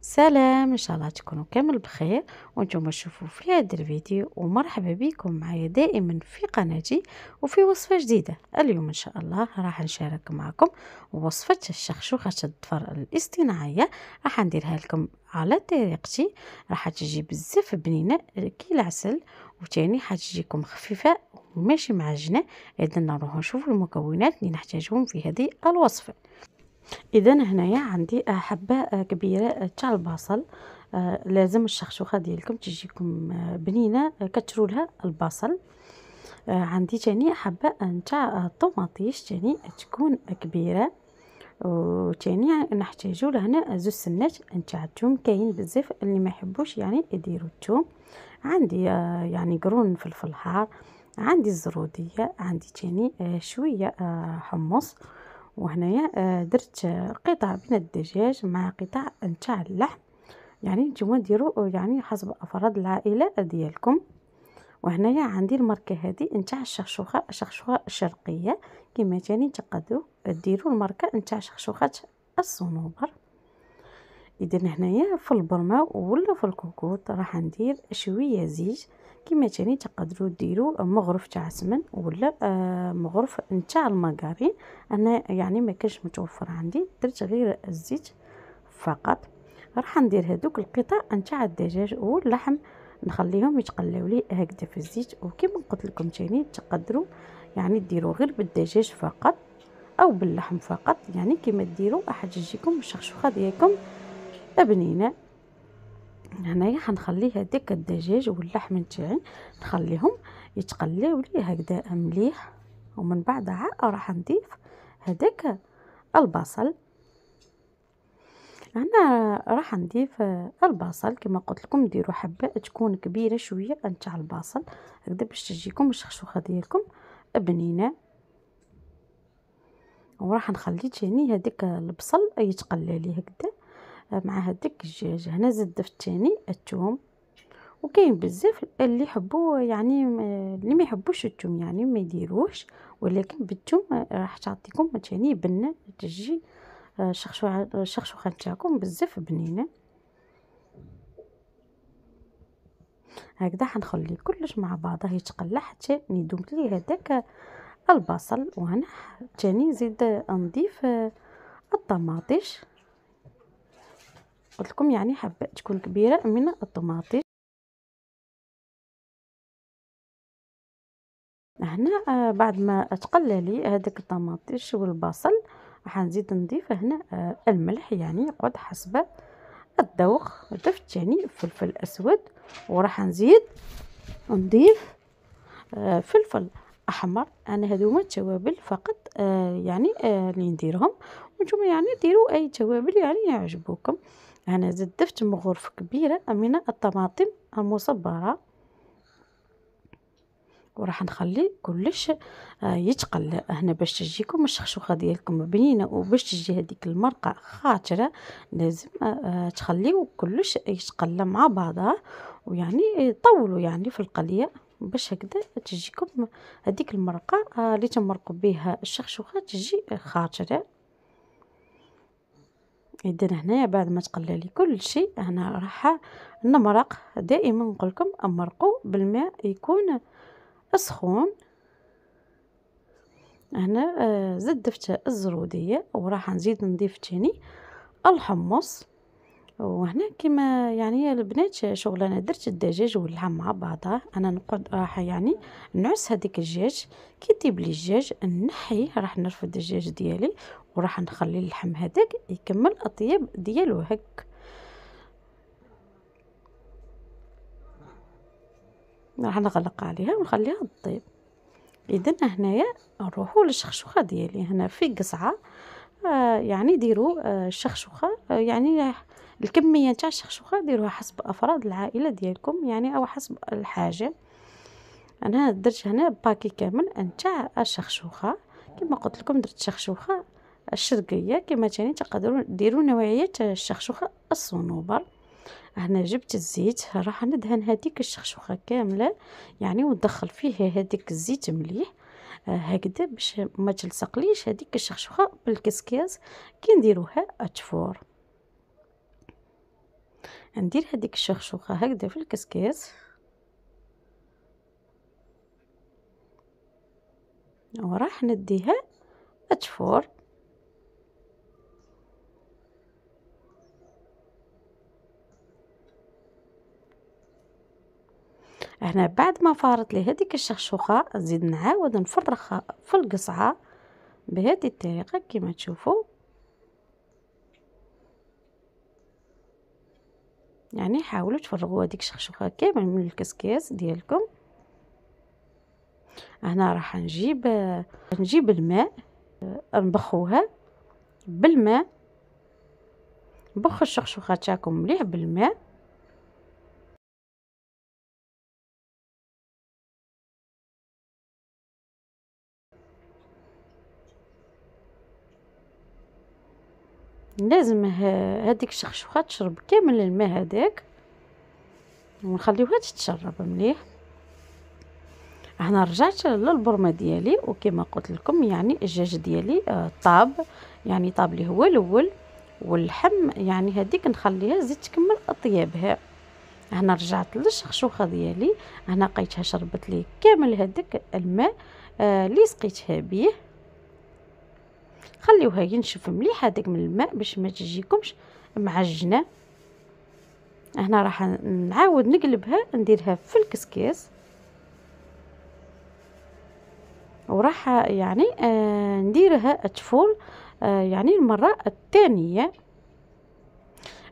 سلام، ان شاء الله تكونوا كامل بخير وانتم تشوفوا في هذا الفيديو. ومرحبا بكم معايا دائما في قناتي وفي وصفة جديدة. اليوم ان شاء الله راح نشارك معكم وصفة الشخشوخة الظفر الاصطناعية. راح نديرها لكم على طريقتي، راح تجي بزاف بنينة كي العسل، وتاني حتجيكم خفيفة وماشي معجنة. اذا نروح نشوف المكونات اللي نحتاجهم في هذه الوصفة. اذا هنايا عندي حبه كبيره تاع البصل. لازم الشخشوخه ديالكم تجيكم بنينه، كتروا لها البصل. عندي تاني حبه نتاع الطوماطيش تاني تكون كبيره. وتاني نحتاجو لهنا زوج سنات نتاع الثوم، كاين بزاف اللي ما يحبوش يعني يديروا الثوم. عندي يعني قرون فلفل حار، عندي الزروديه، عندي تاني شويه حمص. وهنايا درت قطع من الدجاج مع قطع نتاع اللحم، يعني نتوما ديروا يعني حسب افراد العائله ديالكم. وهنايا عندي الماركه هذه نتاع الشخشوخه الشرقيه، كما تاني تقدروا ديروا الماركه نتاع شخشوخه الصنوبر. اذا هنايا في البرمه ولا في الكوكوط راح ندير شويه زيت، كما تاني تقدروا ديروا مغرف تاع سمن ولا مغرف نتاع المارغرين. انا يعني ما كانش متوفر عندي، درت غير الزيت فقط. راح ندير هذوك القطع نتاع الدجاج واللحم، نخليهم يتقلاو لي هكذا في الزيت. وكما قلت لكم تاني تقدروا يعني ديروا غير بالدجاج فقط او باللحم فقط، يعني كما ديروا راح تجيكم الشخشوخه ديالكم بنينه. هنايا حنخلي هذاك الدجاج واللحم نتاعي نخليهم يتقلاو لي هكذا مليح، ومن بعدها راح نضيف هذاك البصل. انا راح نضيف البصل كما قلت لكم، ديروا حبه تكون كبيره شويه نتاع البصل هكذا باش تجيكم الشخشوخه ديالكم بنينه. وراح نخلي تاني هذاك البصل يتقلى لي هكذا مع هذاك الدجاج. هنا زدت تاني الثوم، وكاين بزاف اللي يحبوا يعني اللي ما يحبوش الثوم يعني ما يديروش، ولكن بالثوم راح تعطيكم تاني بنه، تجي الشخشوخه نتاعكم بزاف بنينه. هكذا حنخلي كلش مع بعضه يتقلى حتى يذوب لي هذاك البصل. وهنا تاني زيد نضيف الطماطيش، قلت لكم يعني حبه تكون كبيره من الطماطيش. هنا بعد ما تقلى لي هذاك الطماطيش والبصل راح نزيد نضيف هنا الملح، يعني يقعد حسب الذوق. ضفت يعني فلفل اسود، وراح نزيد نضيف فلفل احمر. انا هذوما التوابل فقط يعني اللي نديرهم، وانتم يعني ديروا اي توابل يعني يعجبوكم. انا زدت ضفت مغرف كبيره من الطماطم المصبره، وراح نخلي كلش يتقلى هنا باش تجيكم الشخشوخه ديالكم بنينه. وباش تجي هذيك المرقه خاطره لازم تخليو كلش يتقلى مع بعضها، ويعني طولوا يعني في القليه باش هكذا تجيكم هذيك المرقه اللي تمرقوا بها الشخشوخه تجي خاطره. اذا هنا بعد ما تقلى لي كل شيء هنا راح نمرق. دائما نقول لكم امرقوا بالماء يكون سخون. هنا زدت الزروديه، وراح نزيد نضيف تاني الحمص. وهنا كما يعني البنات شغل انا درت الدجاج واللحم مع بعضها. انا نقعد راح يعني نعس هذيك الدجاج، كي يطيب لي الدجاج نحيه، راح نرفد الدجاج ديالي وراح نخلي اللحم هذاك يكمل الطياب ديالو هك. راح نغلق عليها ونخليها تطيب. اذا هنايا نروحوا للشخشوخه ديالي. هنا في قصعه يعني ديروا الشخشوخه يعني الكميه تاع الشخشوخه ديروها حسب افراد العائله ديالكم يعني او حسب الحاجه. انا درت هنا باكي كامل نتاع الشخشوخه، كما قلت لكم درت شخشوخه الشرقيه، كما تاني تقدروا ديروا نوعيه الشخشوخه الصنوبر. هنا جبت الزيت، راح ندهن هذيك الشخشوخه كامله يعني وندخل فيه هذيك الزيت مليح هكذا باش ما تلصقليش هذيك الشخشوخه بالكسكاس كي نديروها التفور. ندير هذيك الشخشوخه هكذا في الكسكاس وراح نديها تفور. هنا بعد ما فارت لي هذيك الشخشوخه نزيد نعاود نفرخها في القصعه بهذه الطريقه كما تشوفوا. يعني حاولوا تفرغوا هذيك الشخشوخه كامل من الكسكاس ديالكم. هنا راح نجيب الماء، نبخوها بالماء، نبخوا الشخشوخه تاعكم مليح بالماء. لازم هذيك الشخشوخه تشرب كامل الماء هذاك ونخليوها تتشرب مليح. هنا رجعت للبرمه ديالي وكما قلت لكم يعني الدجاج ديالي طاب، يعني طاب لي هو الاول، واللحم يعني هذيك نخليها زيد تكمل اطيابها. هنا رجعت للشخشوخه ديالي، هنا لقيتها شربت لي كامل هذاك الماء اللي سقيتها به. خليوها ينشف مليح هذاك من الماء باش ما تجيكمش معجنه. هنا راح نعاود نقلبها نديرها في الكسكاس وراح يعني نديرها تفور يعني المره الثانيه.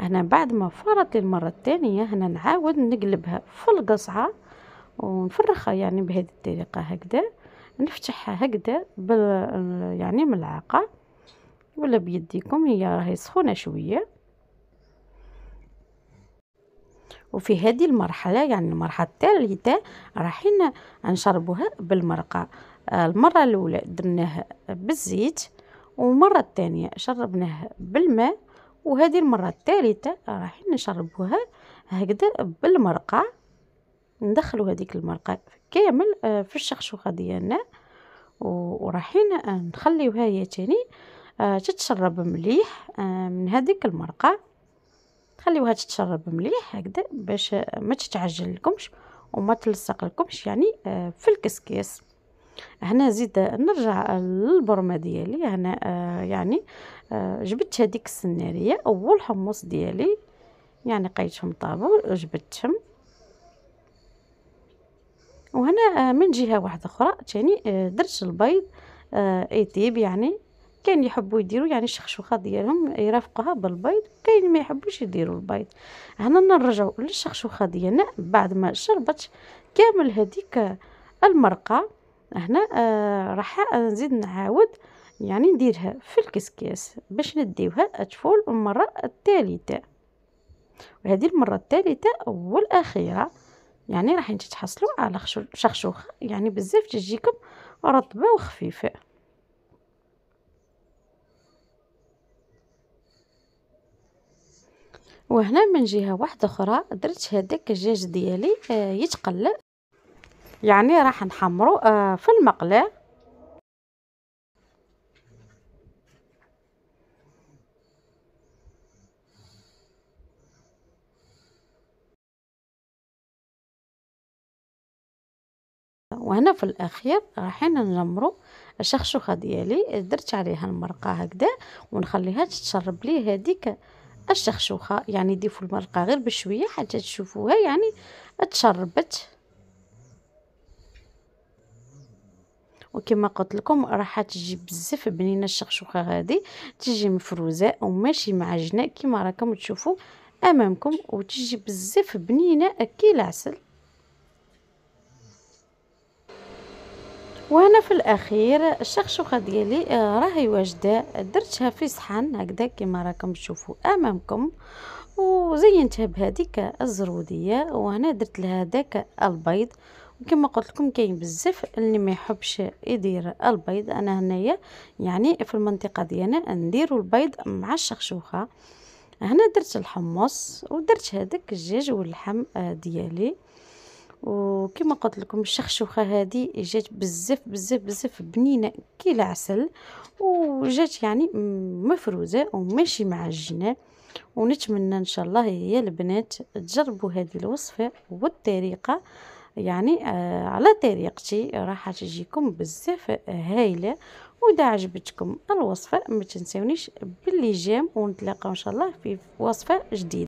هنا بعد ما فرت المره الثانيه هنا نعاود نقلبها في القصعه ونفرخها يعني بهذه الطريقه هكذا، نفتحها هكذا يعني ملعقه ولا بيديكم، هي راهي سخونه شويه. وفي هذه المرحله يعني المرحله الثالثه رايحين نشربوها بالمرقه. المره الاولى درناها بالزيت والمره الثانيه شربناها بالماء، وهذه المره الثالثه رايحين نشربوها هكذا بالمرقه. ندخلوا هذيك المرقه كامل في الشخشوخه ديالنا ورايحين نخليوها هي تاني تتشرب مليح من هذيك المرقه. خليوها تتشرب مليح هكذا باش ما تتعجن لكمش وما تلصق لكمش يعني في الكسكاس. هنا زيد نرجع للبرمه ديالي. هنا يعني جبت هذيك السناريه والحمص ديالي، يعني قيتهم طابوا جبتهم. وهنا من جهه واحده اخرى تاني درت البيض يطيب. يعني كاين يحبوا يديروا يعني الشخشوخه ديالهم يرافقوها بالبيض، كاين ما يحبوش يديروا البيض. هنا نرجعوا للشخشوخه ديالنا بعد ما شربت كامل هذيك المرقه. هنا راح نزيد نعاود يعني نديرها في الكسكاس باش نديوها تفول المره الثالثه، وهذه المره الثالثه والاخيره. يعني راح تتحصلوا على شخشوخه يعني بزاف تجيكم رطبه وخفيفه. وهنا من جهه واحده اخرى درت هذاك الدجاج ديالي يتقلى، يعني راح نحمرو في المقله. وهنا في الاخير رايحين نجمرو الشخشوخه ديالي، درت عليها المرقه هكذا ونخليها تتشرب لي هذيك الشخشوخه. يعني ضيفوا المرقه غير بشويه حتى تشوفوها يعني تشربت. وكما قلت لكم راح تجي بزاف بنينه الشخشوخه هذه، تجي مفروزه وماشي معجنه كما راكم تشوفوا امامكم، وتجي بزاف بنينه كي العسل. وهنا في الاخير الشخشوخه ديالي راهي واجده، درتها في صحن هكذا كما راكم تشوفوا امامكم، وزينتها بهذيك الزروديه. وهنا درت لها داك البيض، وكما قلت لكم كاين بزاف اللي ما يحبش يدير البيض. انا هنايا يعني في المنطقه ديالنا نديروا البيض مع الشخشوخه. هنا درت الحمص ودرت هذاك الدجاج واللحم ديالي. وكما قلت لكم الشخشوخه هذه جات بزاف بزاف بزاف بنينه كي العسل، وجات يعني مفروزه وماشي معجنه. ونتمنى ان شاء الله يا البنات تجربوا هذه الوصفه والطريقه، يعني على طريقتي راح تجيكم بزاف هايله. واذا عجبتكم الوصفه ما تنسونيش باللي جيم، ونتلاقاو ان شاء الله في وصفه جديده.